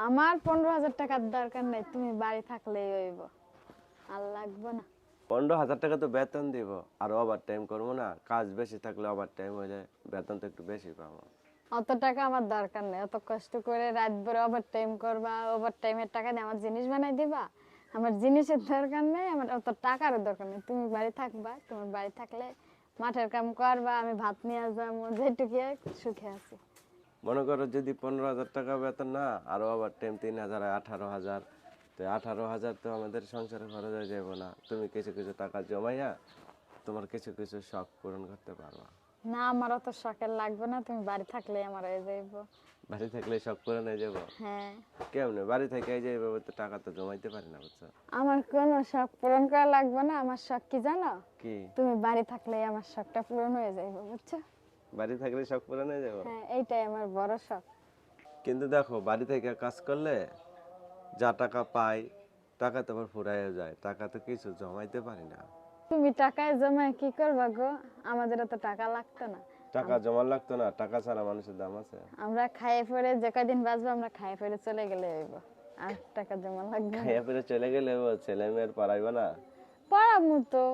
আমার 15,000 টাকার দরকার নেই, তুমি বাড়ি থাকলেই হইব, আর লাগবে না। 15,000 টাকা তো বেতন দিব, আর ওভার টাইম করবো না? কাজ বেশি থাকলে ওভার টাইম হয়ে যায়, বেতন তো একটু বেশি পাবো। অত টাকা আমার দরকার নেই, অত কষ্ট করে রাত ভরে ওভার টাইম করবা, ওভার টাইমের টাকা দিয়ে আমার জিনিস বানাই দিবা। আমার জিনিসের দরকার নেই, আমার অত টাকারও দরকার নেই। তুমি বাড়ি থাকবা, তোমার বাড়ি থাকলে মাঠের কাম করবা, আমি ভাত নিয়ে যাবো, যেটুকু সুখে আছি। মনে করো যদি 15,000 টাকা বেতন না, আর ওভার টাইম 3,000, 18,000, তো 18,000 তো আমাদের সংসারে খরচ হয়ে যাবো না? তুমি কিছু কিছু টাকা জমাইয়া তোমার কিছু কিছু শখ পূরণ করতে পারবা। না, আমার অত শখের লাগবে না, তুমি বাড়ি থাকলে আমার হয়ে যাইব। বাড়ি থাকলে শখ পূরণ হয়ে যাবো? হ্যাঁ, কেমনে বাড়ি থেকে এই যে এইভাবে তো টাকা তো জমাইতে পারি না, বুঝছো? আমার কোনো শখ পূরণ করা লাগবে না। আমার শখ কি জানো? কি? তুমি বাড়ি থাকলে আমার শখটা পূরণ হয়ে যাইব, বুঝছো? বাড়ি থাকলে শখ পূরণ হয়ে যাবো? হ্যাঁ, এইটাই আমার বড় শখ। কিন্তু দেখো, বাড়ি থেকে কাজ করলে যা টাকা পাই, টাকা তো আবার ফুরাইও যায়, টাকা তো কিছু জমাইতে পারি না। তুমি টাকায় জমায় কি করবা গো? আমাদের তো টাকা লাগতো না। টাকা জমা লাগতো না? টাকা ছাড়া মানুষের দাম আছে? আমরা খাইয়ে পরে যে কদিন বাঁচবো, আমরা খাইয়ে পরে চলে গেলে হইব, আর টাকা জমা লাগবে না। খাইয়া ফিরে চলে গেলে ও ছেলে মেয়ের পড়াইবে না? পড়ামু তো,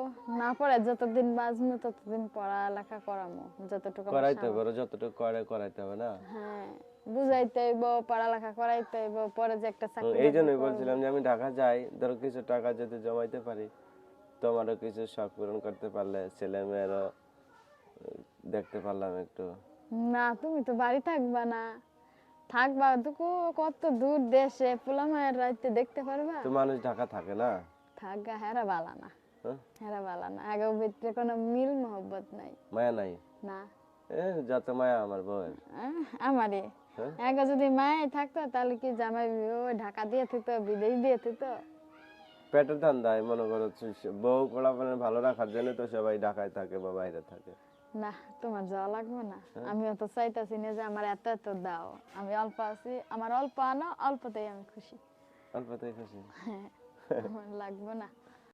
না পড়ে যতদিন বাঁচবো ততদিন পড়ালেখা করামু, যতটুকু আমার করাইতে পারো, যতটুকু করে করাইতে হবে না? হ্যাঁ, বুঝাইতে হইব, পড়ালেখা করাইতে হইব, পরে যে একটা চাকরি এই জন্যই বাকরি বলছিলাম যে আমি ঢাকা যাই, ধরো কিছু টাকা যদি জমাইতে পারি, তোমারও কিছু শখ পূরণ করতে পারলে, ছেলে মেয়েরও দেখতে পারলাম একটু। না, তুমি তো বাড়ি থাকবা না। থাকবা তো কত দূর দেশে, পোলা মায়ের রাইতে দেখতে পারবা? তো মানুষ ঢাকা থাকে না? থাকবা, হেরা বালা না। হ্যাঁ? হেরা বালা না, আগের ভিতরে কোনো মিল মোহব্বত নাই। মায়া নাই? না, যত মায়া আমার বউয়ের। আমারই হ্যাঁ? আগে যদি মায়ে থাকতো তাহলে কি জামাই ওই ঢাকা দিয়ে থিত, বিদেশ দিয়ে থিত। পেটের ধান্দায় মনে করো, বউ পোলাপানের ভালো রাখার জন্য তো সবাই ঢাকায় থাকে বা বাইরে থাকে। না, তোমার যাওয়া লাগবে না। আমিও তো চাইতাছি না যে আমার এত এত দাও। আমি অল্প আছি, আমার অল্প আনো, অল্পতেই আমি খুশি। অল্পতেই খুশি? হ্যাঁ, আমার লাগবে না।